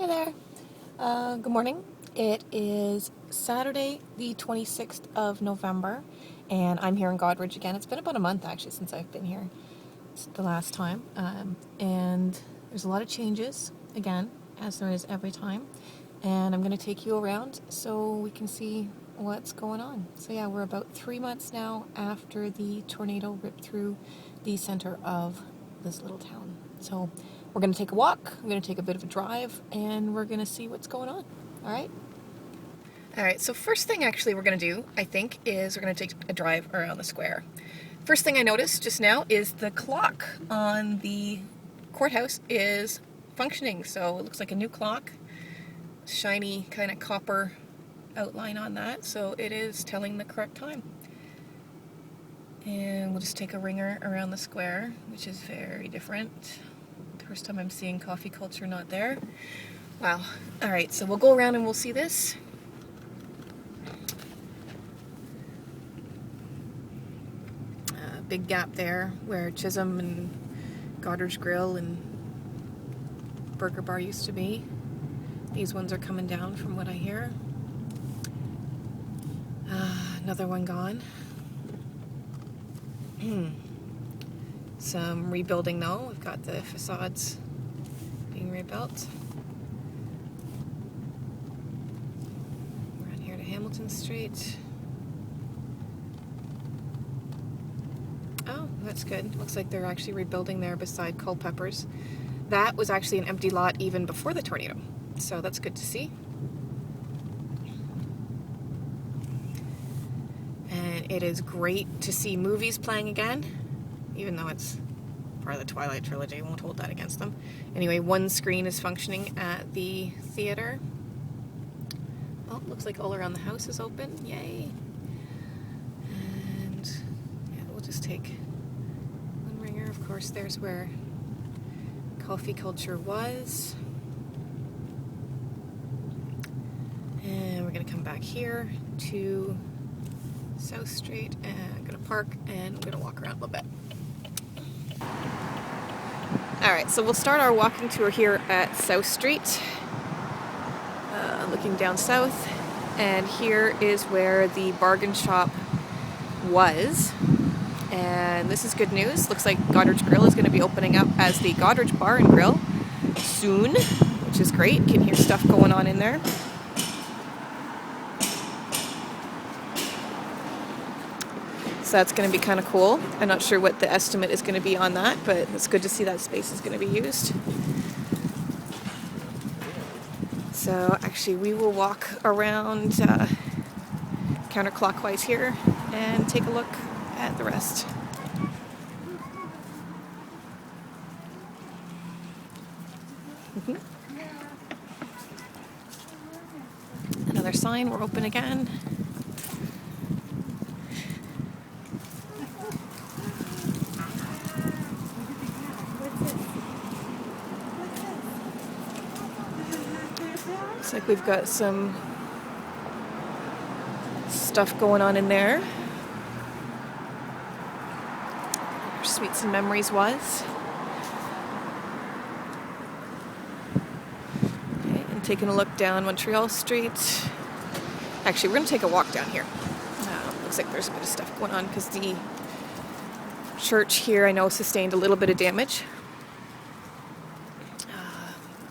Hey there. Good morning. It is Saturday, the 26th of November, and I'm here in Goderich again. It's been about a month actually since I've been here. It's the last time. And there's a lot of changes again, as there is every time. And I'm going to take you around so we can see what's going on. So yeah, we're about 3 months now after the tornado ripped through the center of this little town. So we're going to take a walk, we're going to take a bit of a drive, and we're going to see what's going on. All right? All right, so first thing actually we're going to do, I think, is we're going to take a drive around the square. First thing I noticed just now is the clock on the courthouse is functioning. So it looks like a new clock, shiny kind of copper outline on that, so it is telling the correct time. And we'll just take a ringer around the square, which is very different. First time I'm seeing coffee culture not there. Wow. Alright, so we'll go around and we'll see this. Big gap there where Chisholm and Goderich Grill and Burger Bar used to be. These ones are coming down from what I hear. Another one gone. Some rebuilding though. We've got the facades being rebuilt. We're on here to Hamilton Street. Oh, that's good. Looks like they're actually rebuilding there beside Culpeppers. That was actually an empty lot even before the tornado, so that's good to see. And it is great to see movies playing again, even though it's part of the Twilight trilogy. I won't hold that against them. Anyway, one screen is functioning at the theater. Oh, looks like all around the house is open. Yay! And yeah, we'll just take one ringer. Of course, there's where coffee culture was. And we're going to come back here to South Street, and I'm going to park and I'm going to walk around a little bit. Alright, so we'll start our walking tour here at South Street, looking down south, and here is where the bargain shop was, and this is good news. Looks like Goderich Grill is going to be opening up as the Goderich Bar and Grill soon, which is great. You can hear stuff going on in there. So that's going to be kind of cool. I'm not sure what the estimate is going to be on that, but it's good to see that space is going to be used. So actually we will walk around counterclockwise here and take a look at the rest. Another sign, we're open again. Looks like we've got some stuff going on in there. Where Sweets and Memories was. Okay, and taking a look down Montreal Street. Actually, we're going to take a walk down here. Looks like there's a bit of stuff going on because the church here I know sustained a little bit of damage.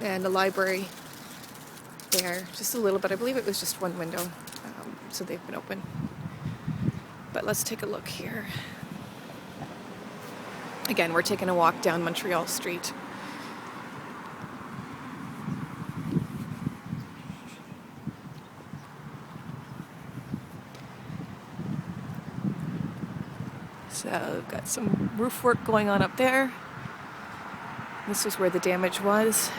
And the library there, just a little bit. I believe it was just one window, so they've been open. But let's take a look here. Again, we're taking a walk down Montreal Street. So we've got some roof work going on up there. This is where the damage was.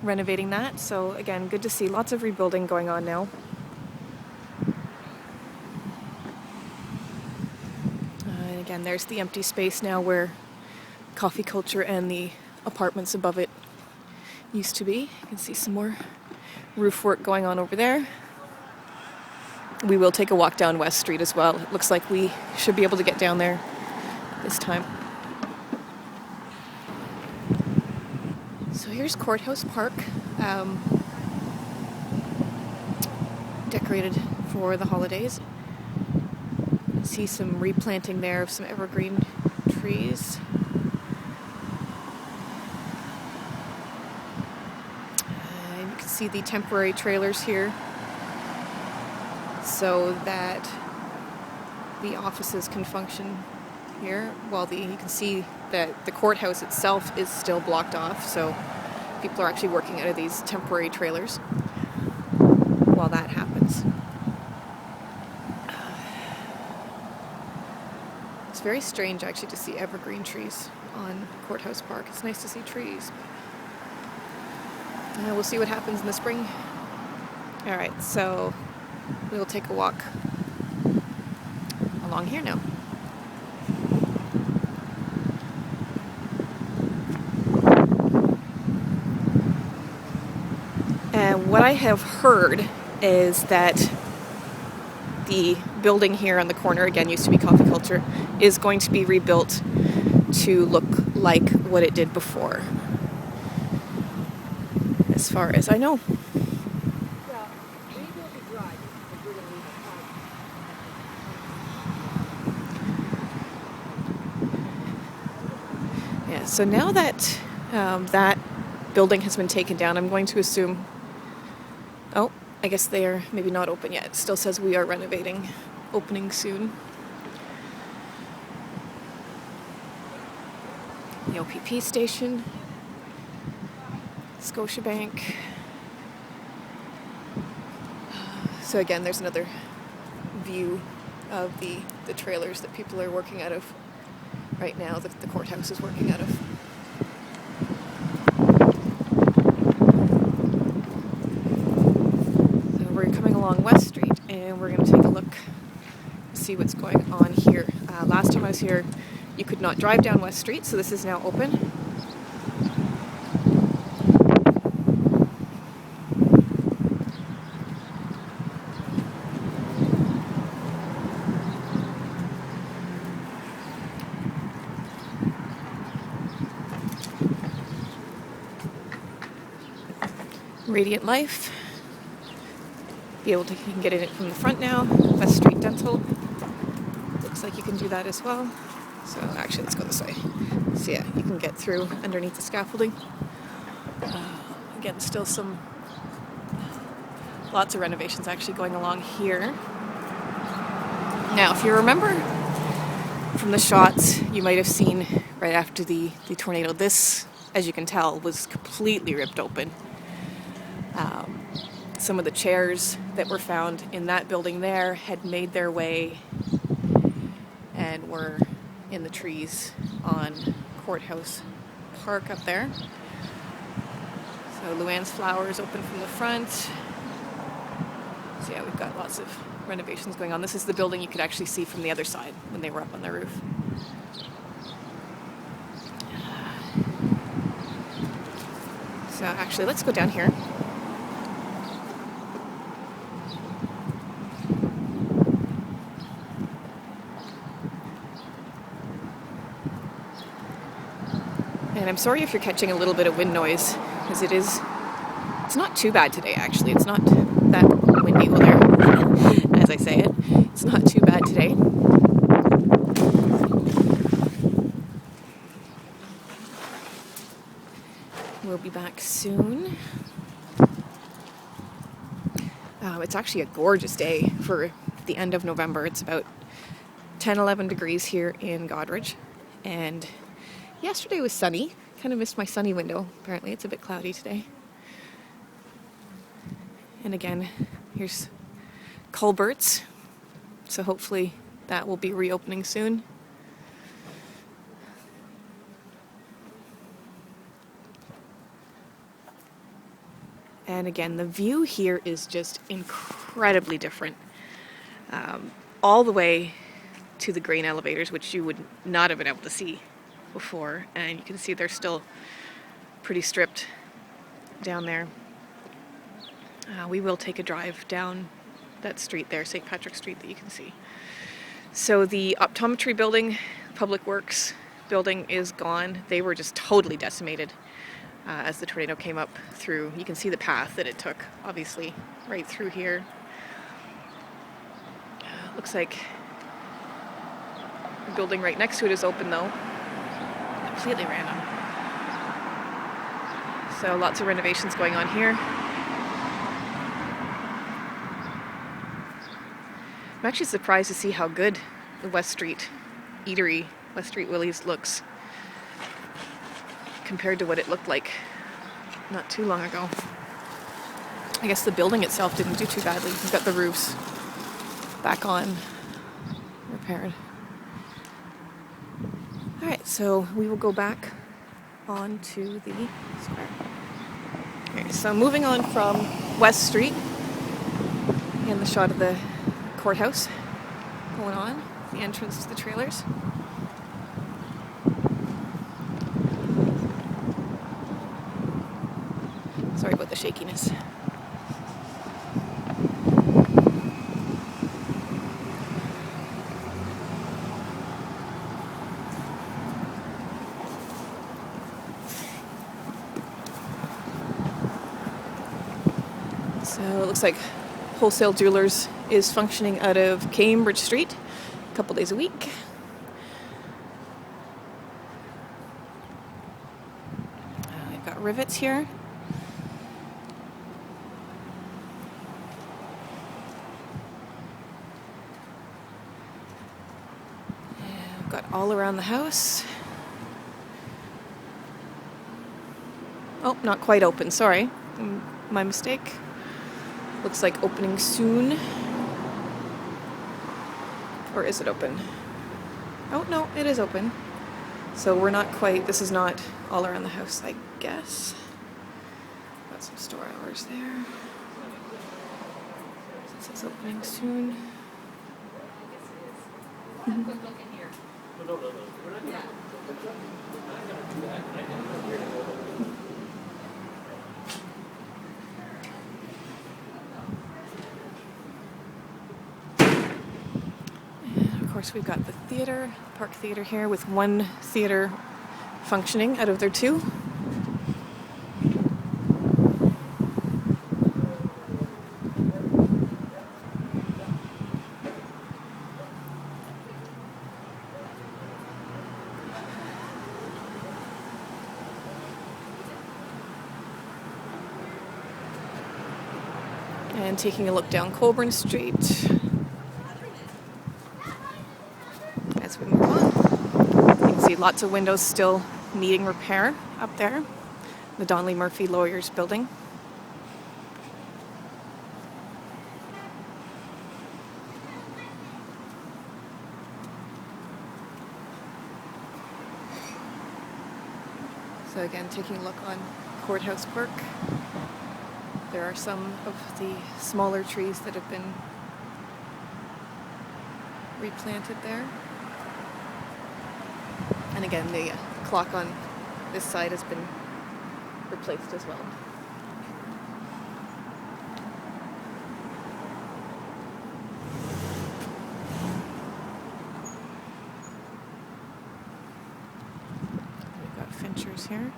Renovating that, so again, good to see lots of rebuilding going on now. And again, there's the empty space now where coffee culture and the apartments above it used to be. You can see some more roof work going on over there. We will take a walk down West Street as well. It looks like we should be able to get down there this time. So here's Courthouse Park, decorated for the holidays. See some replanting there of some evergreen trees. And you can see the temporary trailers here so that the offices can function here, while you can see that the courthouse itself is still blocked off, so people are actually working out of these temporary trailers while that happens. It's very strange actually to see evergreen trees on Courthouse Park. It's nice to see trees. We'll see what happens in the spring. Alright, so we'll take a walk along here now. And what I have heard is that the building here on the corner, again used to be Coffee Culture, is going to be rebuilt to look like what it did before, as far as I know. Yeah, so now that that building has been taken down, I'm going to assume, oh, I guess they are maybe not open yet. It still says we are renovating, opening soon. The OPP station, Scotiabank. So again, there's another view of the trailers that people are working out of right now, that the courthouse is working out of. So we're coming along West Street, and we're going to take a look, see what's going on here. Last time I was here, you could not drive down West Street, so this is now open. Radiant Life. You can get in it from the front now. West Street Dental. Looks like you can do that as well. So actually, let's go this way. So yeah, you can get through underneath the scaffolding. Again, still lots of renovations actually going along here. Now, if you remember from the shots you might have seen right after the tornado, this, as you can tell, was completely ripped open. Some of the chairs that were found in that building there had made their way and were in the trees on Courthouse Park up there. So Luann's Flowers open from the front. So yeah, we've got lots of renovations going on. This is the building you could actually see from the other side when they were up on the roof. So actually, let's go down here. And I'm sorry if you're catching a little bit of wind noise, because it's not too bad today, actually. It's not that windy, well, there, as I say it. It's not too bad today. We'll be back soon. It's actually a gorgeous day for the end of November. It's about 10-11 degrees here in Goderich, and yesterday was sunny. Kind of missed my sunny window. Apparently it's a bit cloudy today. And again, here's Colbert's. So hopefully that will be reopening soon. And again, the view here is just incredibly different. All the way to the grain elevators, which you would not have been able to see before. And you can see they're still pretty stripped down there. We will take a drive down that street there, St. Patrick's Street, that you can see. So the optometry building Public Works building is gone. They were just totally decimated as the tornado came up through. You can see the path that it took, obviously, right through here. Looks like the building right next to it is open though. Completely random. So lots of renovations going on here. I'm actually surprised to see how good the West Street eatery, West Street Willie's, looks compared to what it looked like not too long ago. I guess the building itself didn't do too badly. We've got the roofs back on, repaired. Alright, so we will go back on to the square. Okay, so moving on from West Street, and the shot of the courthouse going on, the entrance to the trailers. Sorry about the shakiness. So it looks like Wholesale Jewelers is functioning out of Cambridge Street a couple days a week. I've got rivets here. And I've got all around the house. Oh, not quite open, sorry. My mistake. Looks like opening soon. Or is it open? Oh, no, it is open. So we're not quite, this is not all around the house, I guess. Got some store hours there. It says opening soon. Of course, we've got the theater, Park Theater here, with one theater functioning out of their two. And taking a look down Colborne Street as we move on. You can see lots of windows still needing repair up there. The Donnelly Murphy Lawyers building. So again, taking a look on Courthouse Park. There are some of the smaller trees that have been replanted there. And again, the clock on this side has been replaced as well. We've got Finchers here.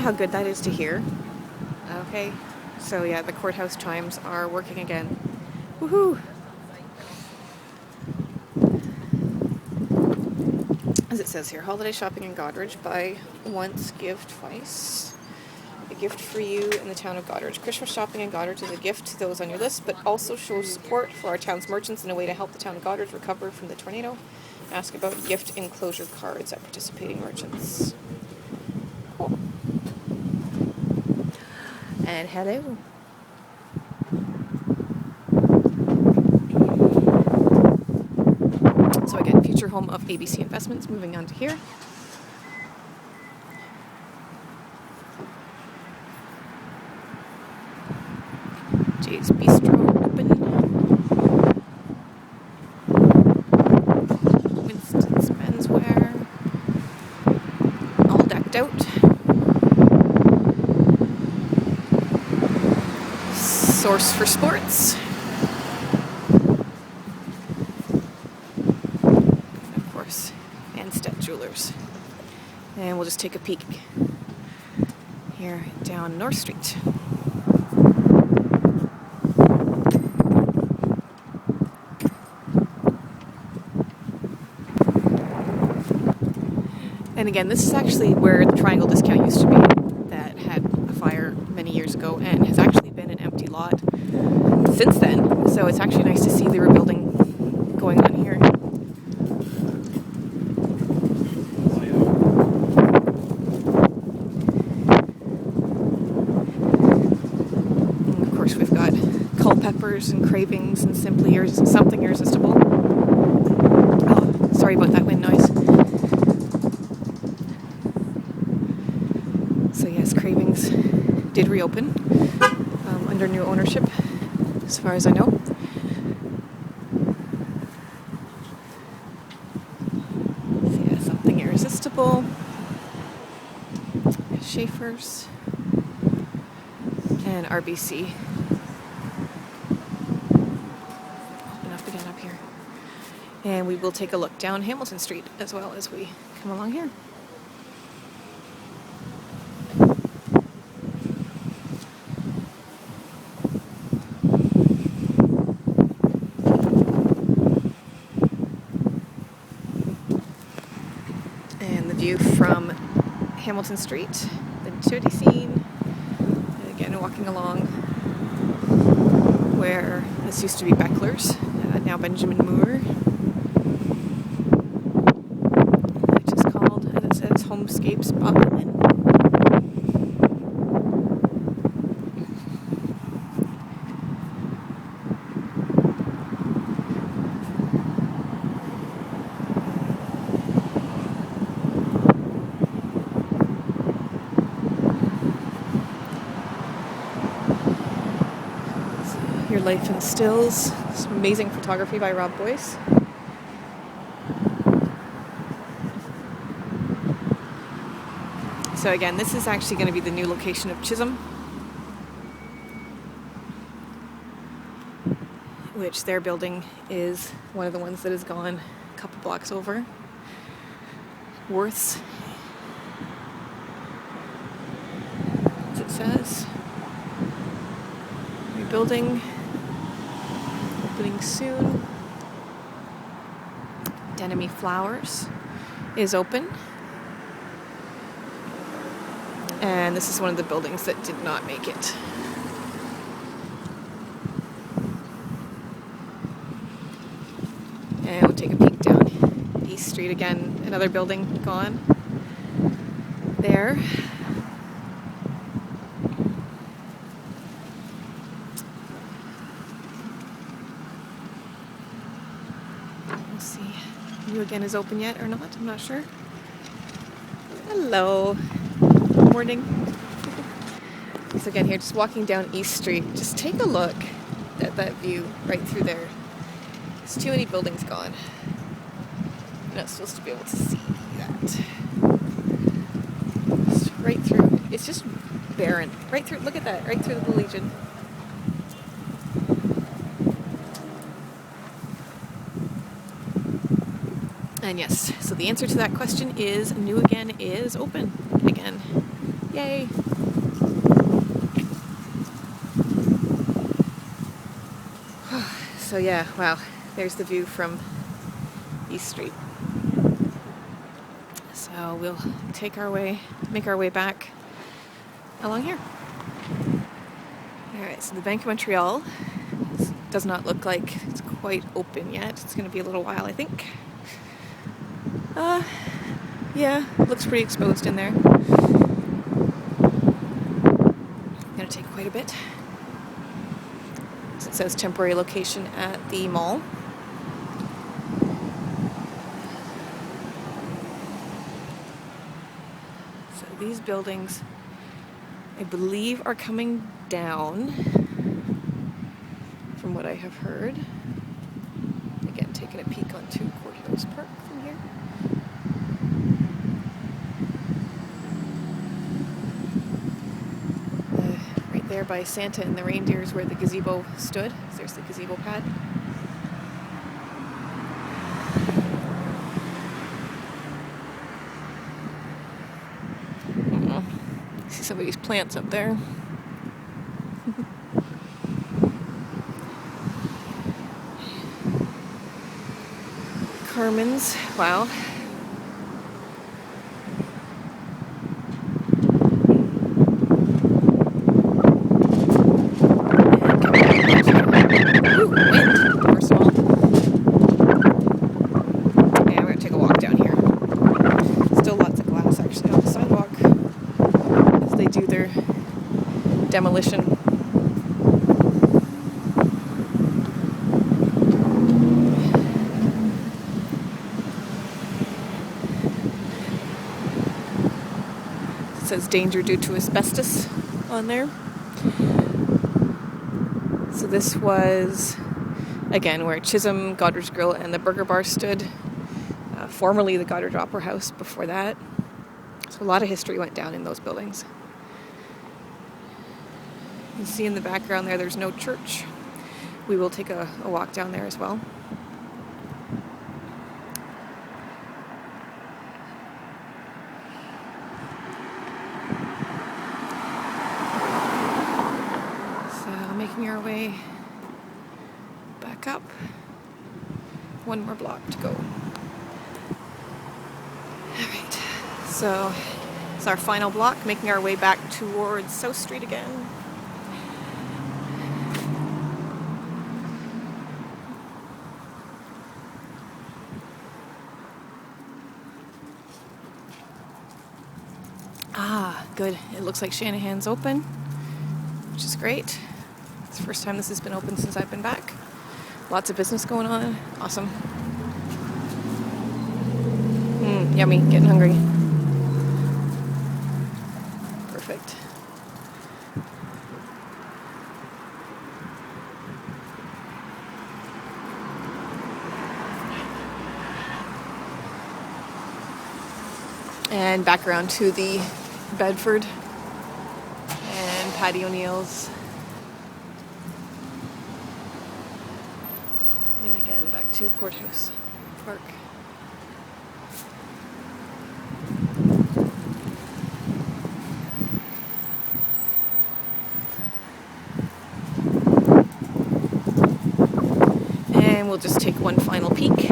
How good that is to hear. Okay, so yeah, the courthouse chimes are working again. Woohoo! As it says here, holiday shopping in Goderich. Buy once, give twice. A gift for you in the town of Goderich. Christmas shopping in Goderich is a gift to those on your list, but also shows support for our town's merchants and a way to help the town of Goderich recover from the tornado Ask about gift enclosure cards at participating merchants. Cool. And hello. So again, future home of ABC Investments. Moving on to here. Jay's Bistro open. Winston's Menswear. All decked out. Source for Sports. And of course, Anstead Jewelers. And we'll just take a peek here down North Street. And again, this is actually where the Triangle Discount used to be, that had a fire many years ago and has actually been an empty lot since then. So it's actually nice to see the rebuilding going on here. And of course, we've got Culpeppers and Cravings and Something Irresistible. Oh, sorry about that wind noise. So yes, Cravings did reopen under new ownership, as far as I know. So yeah, Something Irresistible, Schaefer's, and RBC. Open up again up here. And we will take a look down Hamilton Street as well as we come along here. View from Hamilton Street, the nativity scene, and again walking along where this used to be Beckler's, now Benjamin Moore, which is called, as it says, Homescapes Bobbin. Your Life in Stills. Some amazing photography by Rob Boyce. So again, this is actually going to be the new location of Chisholm, which their building is one of the ones that has gone a couple blocks over. Worth's, as it says. Rebuilding. Opening soon. Denemy Flowers is open. And this is one of the buildings that did not make it. And we'll take a peek down East Street again. Another building gone there. We'll see. New again is open yet or not? I'm not sure. Hello. Morning. So again here, just walking down East Street. Just take a look at that view right through there. There's too many buildings gone. You're not supposed to be able to see that. Just right through. It's just barren. Right through. Look at that. Right through the Legion. And yes, so the answer to that question is New Again is open again. Yay! So yeah, wow, there's the view from East Street. So we'll make our way back along here. Alright, so the Bank of Montreal does not look like it's quite open yet. It's going to be a little while, I think. Yeah, looks pretty exposed in there. Gonna take quite a bit. It says temporary location at the mall. So these buildings, I believe, are coming down from what I have heard. Again, taking a peek onto Courthouse Park from here. Right there by Santa and the reindeers where the gazebo stood. There's the gazebo pad. See some of these plants up there. Carmen's, wow. Ooh, wind, first of all. Yeah, we're gonna take a walk down here. Still lots of glass actually on the sidewalk as they do their demolition. It says danger due to asbestos on there. So this was, again, where Chisholm, Goderich Grill, and the Burger Bar stood. Formerly the Goderich Opera House before that. So a lot of history went down in those buildings. You see in the background there, there's no church. We will take a walk down there as well. So making our way back up. One more block to go. Alright, so it's our final block, making our way back towards South Street again. Ah, good. It looks like Shanahan's open, which is great. It's the first time this has been open since I've been back. Lots of business going on. Awesome. Yummy. Getting hungry. Perfect. And back around to the Bedford and Patty O'Neill's. And again, back to Courthouse Park. And we'll just take one final peek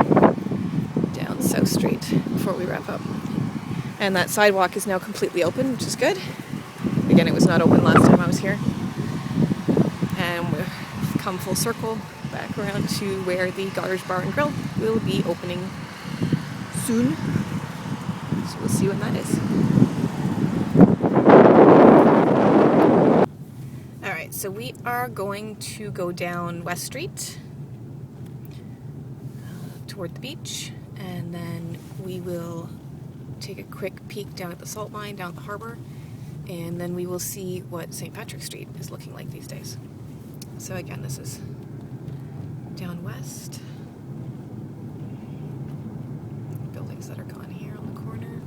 down South Street before we wrap up. And that sidewalk is now completely open, which is good. Again, it was not open last time I was here. And we've come full circle back around to where the Goderich Bar and Grill will be opening soon. So we'll see when that is. Alright, so we are going to go down West Street toward the beach, and then we will take a quick peek down at the salt mine, down at the harbor, and then we will see what St. Patrick Street is looking like these days. So again, this is down west. Buildings that are gone here on the corner.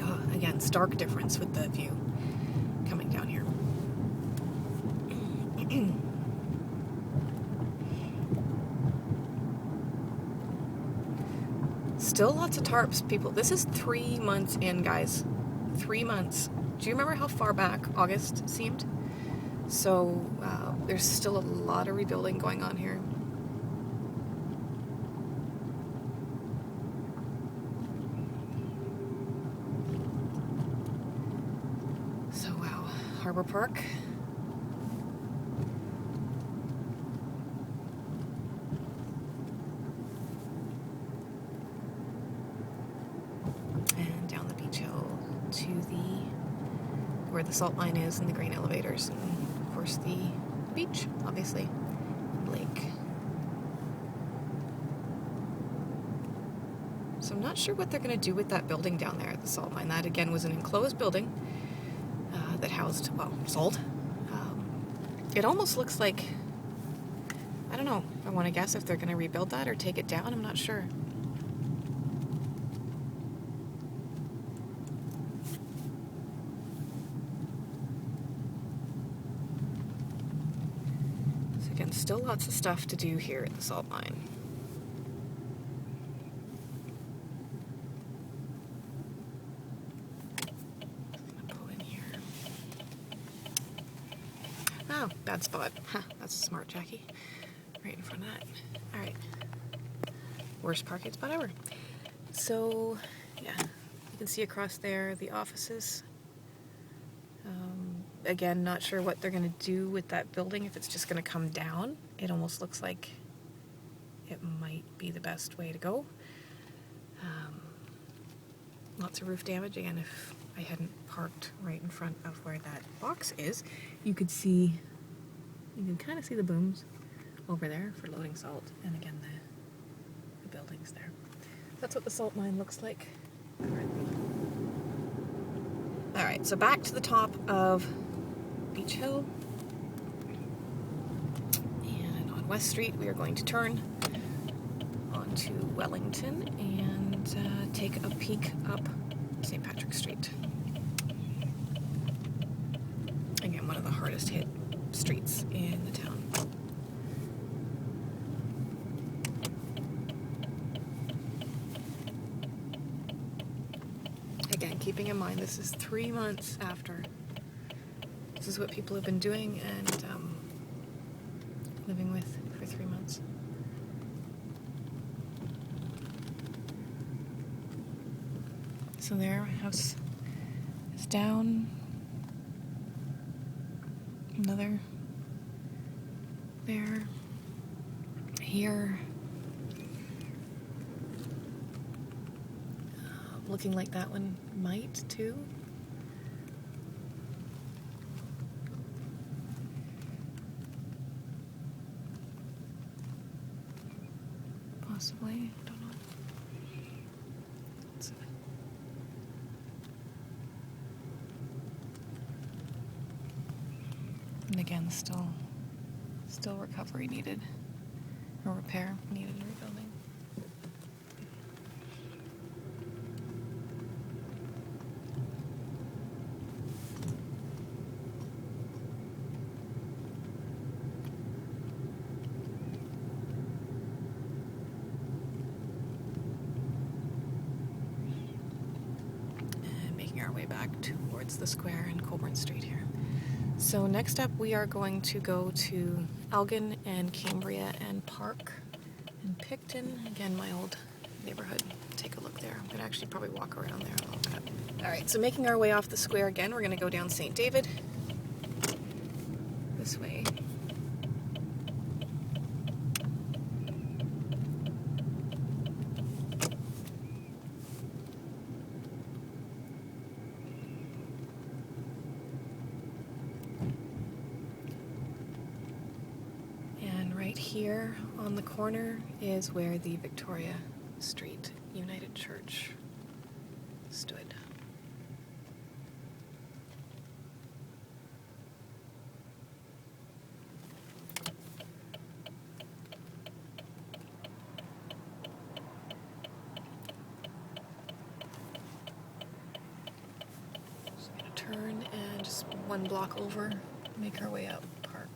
Oh, again, stark difference with the view coming down here. Still lots of tarps, people. This is 3 months in, guys. 3 months. Do you remember how far back August seemed? So there's still a lot of rebuilding going on here. So wow, Harbor Park. the salt mine is and the grain elevators. And of course the beach, obviously, and lake. So I'm not sure what they're going to do with that building down there at the salt mine. That again was an enclosed building that housed, well, salt. It almost looks like, I don't know, I want to guess if they're going to rebuild that or take it down. I'm not sure. So again, still lots of stuff to do here at the salt mine. Oh, bad spot. Huh, that's smart, Jackie. Right in front of that. Alright. Worst parking spot ever. So, yeah. You can see across there the offices. Again, not sure what they're going to do with that building, if it's just going to come down. It almost looks like it might be the best way to go. Lots of roof damage. Again, if I hadn't parked right in front of where that box is, you can kind of see the booms over there for loading salt, and again the buildings there. That's what the salt mine looks like. Alright, so back to the top of Beach Hill, and on West Street we are going to turn onto Wellington and take a peek up St. Patrick's Street. Again, one of the hardest hit streets in the town. Again, keeping in mind this is 3 months after. This is what people have been doing and living with for 3 months. So there, house is down. Another there, here. Looking like that one might too. Possibly, I don't know. And again, still recovery needed, or repair needed, rebuilding. And making our way back towards the square and Colborne Street here. So next up we are going to go to Elgin and Cambria and Park and Picton. Again, my old neighborhood. Take a look there. I'm going to actually probably walk around there a little bit. Alright, so making our way off the square again, we're going to go down St. David. This way. Here on the corner is where the Victoria Street United Church stood. Just gonna turn and just one block over, make our way up Park.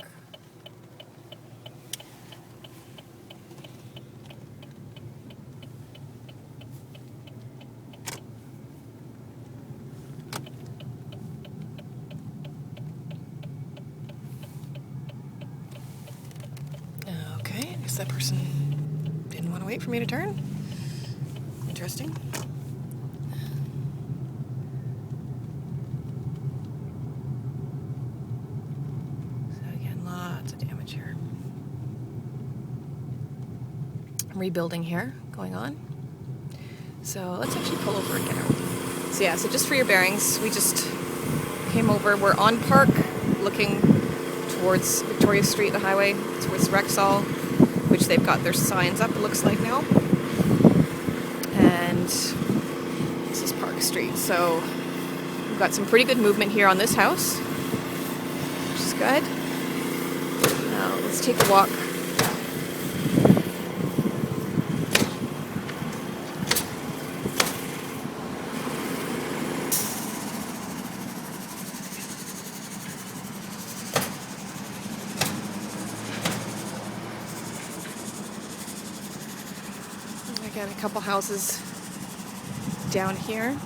That person didn't want to wait for me to turn. Interesting. So again, lots of damage here. Rebuilding here going on. So let's actually pull over and get everything. So yeah, so just for your bearings, we just came over. We're on Park, looking towards Victoria Street, the highway, towards Rexall, which they've got their signs up, it looks like now. And this is Park Street. So we've got some pretty good movement here on this house, which is good. Now let's take a walk. Again, a couple houses down here.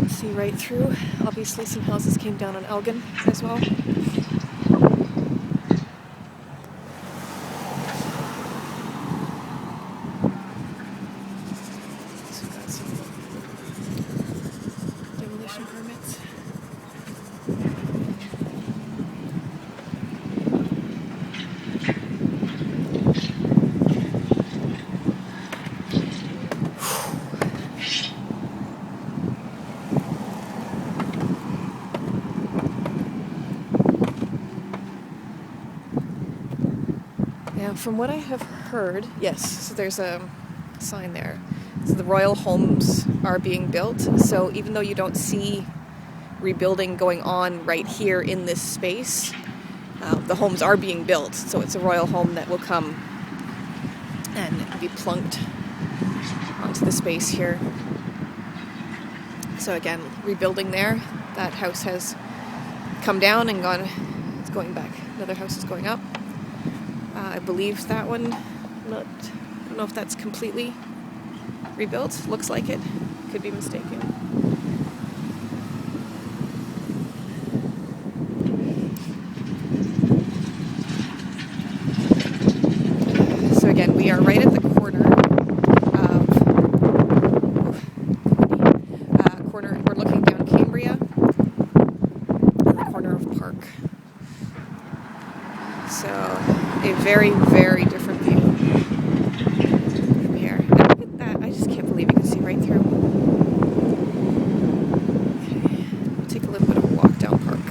See right through. Obviously some houses came down on Elgin as well. So we've got some demolition permits. Now, from what I have heard, yes, so there's a sign there. So the royal homes are being built. So even though you don't see rebuilding going on right here in this space, the homes are being built. So it's a royal home that will come and be plunked onto the space here. So again, rebuilding there. That house has come down and gone, it's going back. Another house is going up. I believe that one, I don't know if that's completely rebuilt. Looks like it. Could be mistaken. So again, we are right at the corner of, we're looking down Cambria in the corner of Park. So a very, very different view from here. And look at that. I just can't believe you can see right through. Okay, we'll take a little bit of a walk down Park.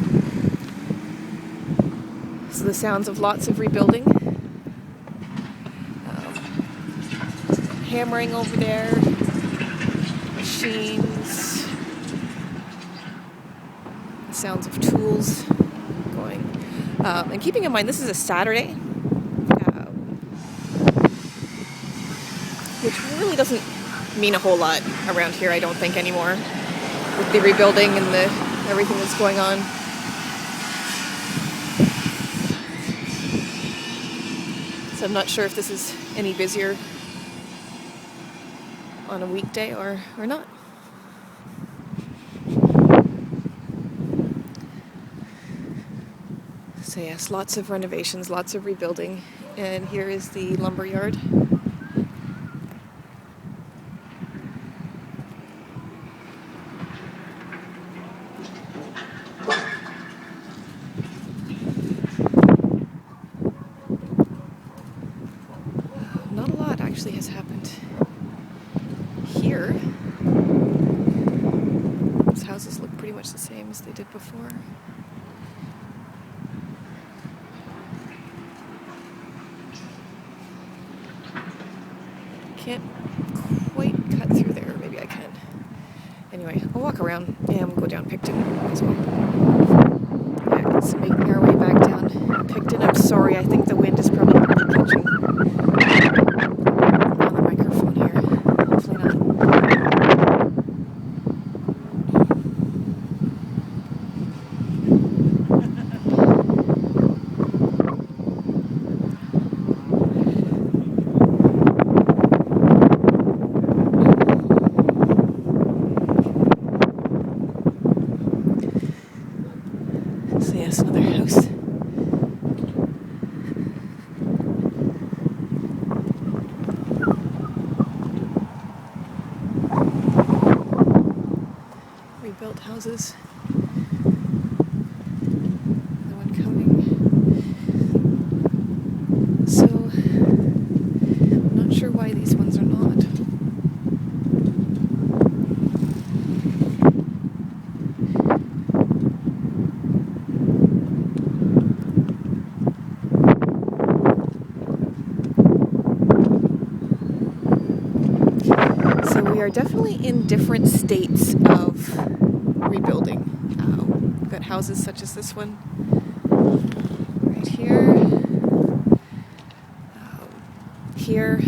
So the sounds of lots of rebuilding. Hammering over there. Machines. The sounds of tools going. And keeping in mind, this is a Saturday. Which really doesn't mean a whole lot around here, I don't think, anymore, with the rebuilding and the everything that's going on. So I'm not sure if this is any busier on a weekday or not. So yes, lots of renovations, lots of rebuilding, and here is the lumber yard. Not a lot actually has happened here. These houses look pretty much the same as they did before. Can't quite cut through there. Maybe I can. Anyway, I'll walk around and we'll go down Picton as well. Yeah, it's making our way back down Picton. I'm sorry, I think the wind is probably catching on the microphone here. Hopefully not. So yes, another house. Rebuilt houses. Another one coming. So definitely in different states of rebuilding. We've got houses such as this one right here. Here,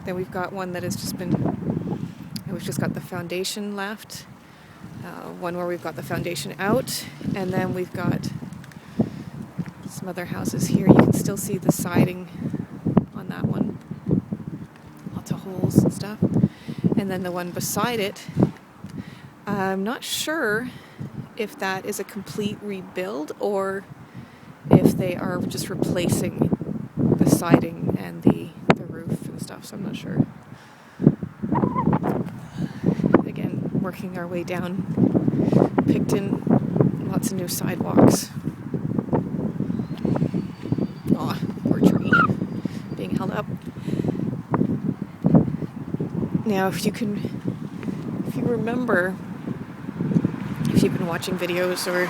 then we've got one that has just been, we've just got the foundation left. One where we've got the foundation out, and then we've got some other houses here. You can still see the siding on that one. Lots of holes and stuff. And then the one beside it, I'm not sure if that is a complete rebuild or if they are just replacing the siding and the roof and stuff, so I'm not sure. Again, working our way down Picton, lots of new sidewalks. Aw, poor tree being held up. Now, if you remember, if you've been watching videos or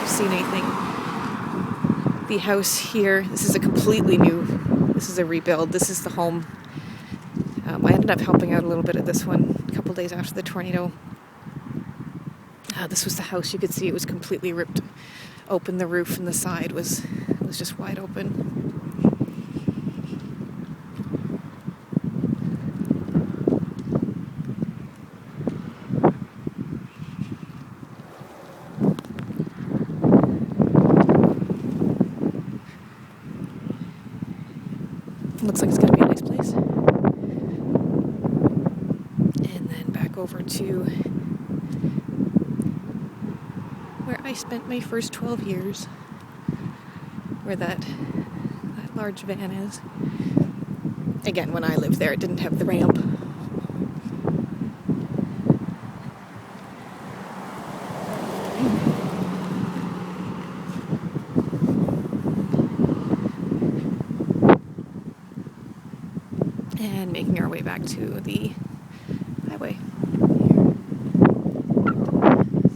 you've seen anything, the house here, this is a completely new, this is a rebuild. This is the home. I ended up helping out a little bit at this one a couple days after the tornado. This was the house. You could see it was completely ripped open. The roof and the side was just wide open. Looks like it's going to be a nice place. And then back over to where I spent my first 12 years, where that large van is. Again, when I lived there, it didn't have the ramp. And making our way back to the highway here.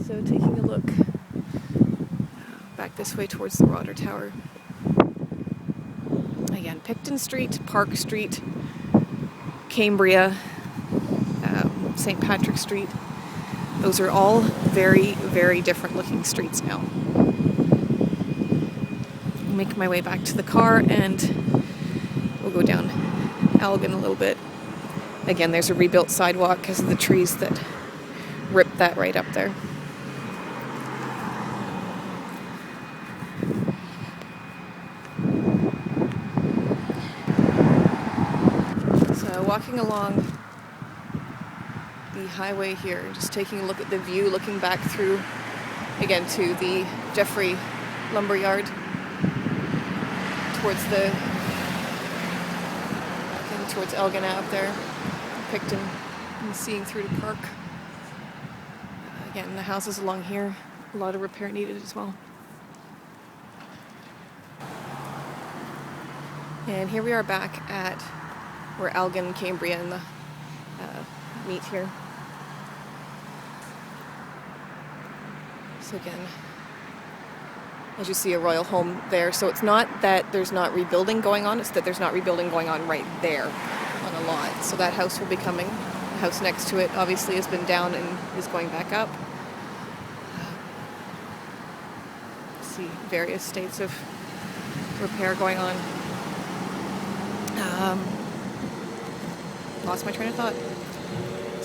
So taking a look back this way towards the Water Tower. Again, Picton Street, Park Street, Cambria, St. Patrick Street. Those are all very, very different looking streets now. I'll make my way back to the car and we'll go down Elgin a little bit. Again, there's a rebuilt sidewalk because of the trees that ripped that right up there. So walking along the highway here, just taking a look at the view, looking back through again to the Jeffrey Lumberyard towards Elgin Ave there, Picton, and seeing through the park. Again, the houses along here, a lot of repair needed as well. And here we are back at where Elgin, Cambria, and the meet here. So again, as you see, a royal home there. So it's not that there's not rebuilding going on, it's that there's not rebuilding going on right there on a lot. So that house will be coming. The house next to it obviously has been down and is going back up. See various states of repair going on. Lost my train of thought.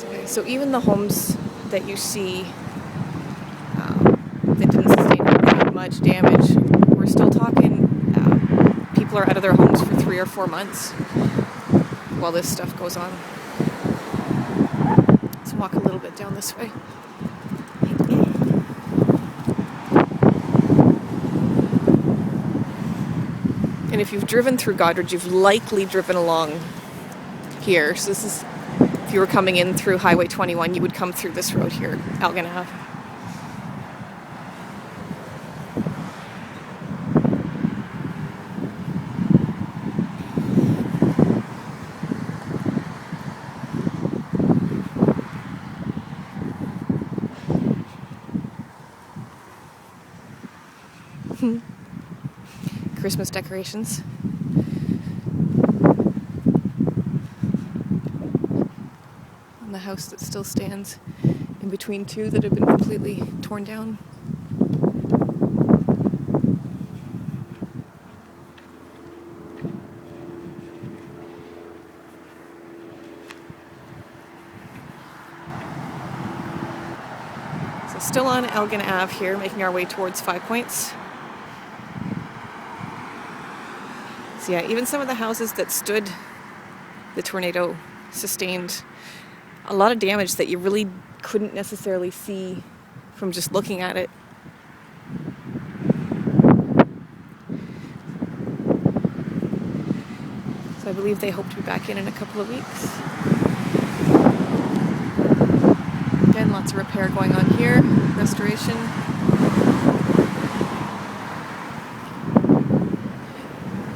Okay, so even the homes that you see that didn't sustain that much damage, we're still talking people are out of their homes for 3 or 4 months while this stuff goes on. Let's walk a little bit down this way. And if you've driven through Goderich, you've likely driven along here. So this is, if you were coming in through Highway 21, you would come through this road here, Elgin Ave. Christmas decorations. On the the house that still stands in between two that have been completely torn down. So still on Elgin Ave here, making our way towards 5 Points. So yeah, even some of the houses that stood the tornado sustained a lot of damage that you really couldn't necessarily see from just looking at it. So I believe they hope to be back in a couple of weeks. Again, lots of repair going on here, restoration.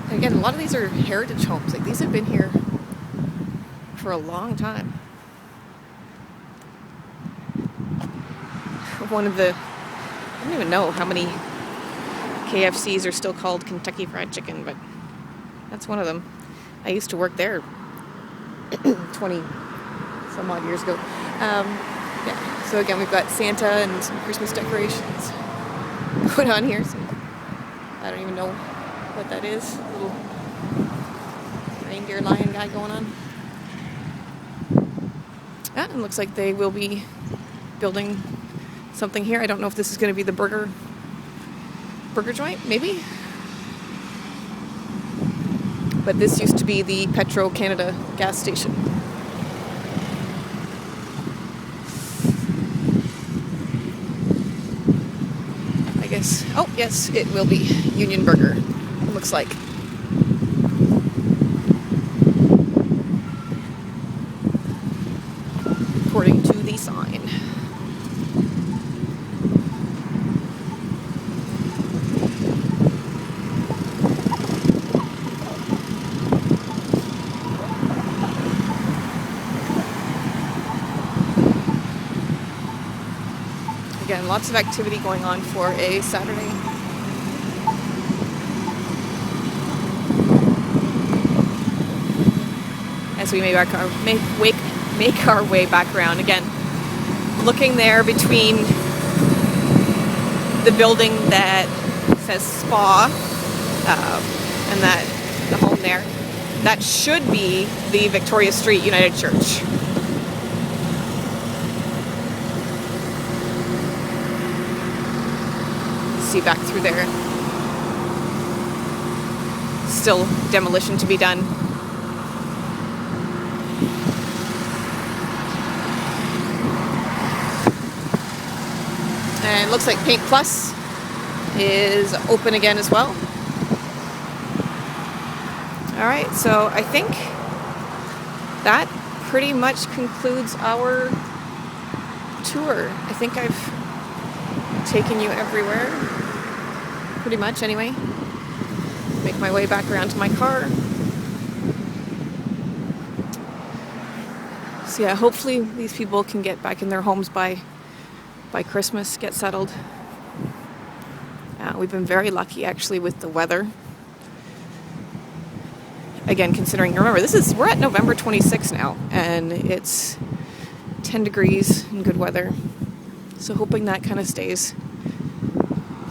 And again, a lot of these are heritage homes. Like, these have been here for a long time. One of the, I don't even know how many KFCs are still called Kentucky Fried Chicken, but that's one of them. I used to work there 20 some odd years ago. Yeah. So again, we've got Santa and some Christmas decorations going on here. So I don't even know what that is. A little reindeer lion guy going on. Yeah, it looks like they will be building something here. I don't know if this is going to be the burger joint, maybe. But this used to be the Petro-Canada gas station. I guess, oh yes, it will be Union Burger, it looks like. According to the sign. Again, lots of activity going on for a Saturday. As we make our way back around again, looking there between the building that says spa and the home there. That should be the Victoria Street United Church. See back through there. Still demolition to be done. And it looks like Paint Plus is open again as well. Alright, so I think that pretty much concludes our tour. I think I've taken you everywhere. Pretty much, anyway. Make my way back around to my car. So yeah, hopefully these people can get back in their homes by Christmas, get settled. We've been very lucky actually with the weather. Again, considering, remember, we're at November 26th now, and it's 10 degrees and good weather. So hoping that kind of stays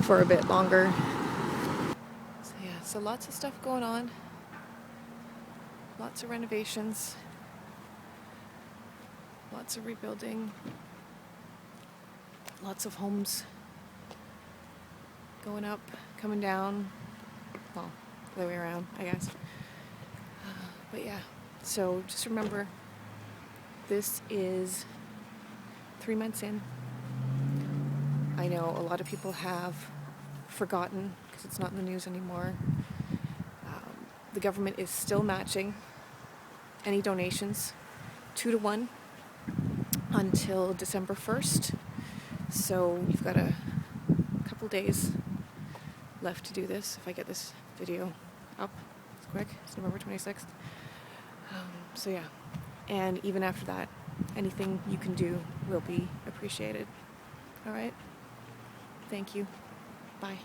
for a bit longer. So yeah, so lots of stuff going on. Lots of renovations. Lots of rebuilding. Lots of homes going up, coming down. Well, the other way around, I guess. But yeah, so just remember, this is 3 months in. I know a lot of people have forgotten because it's not in the news anymore. The government is still matching any donations 2-to-1 until December 1st. So you've got a couple days left to do this. If I get this video up, it's quick. It's November 26th. So yeah, and even after that, anything you can do will be appreciated. All right? Thank you. Bye.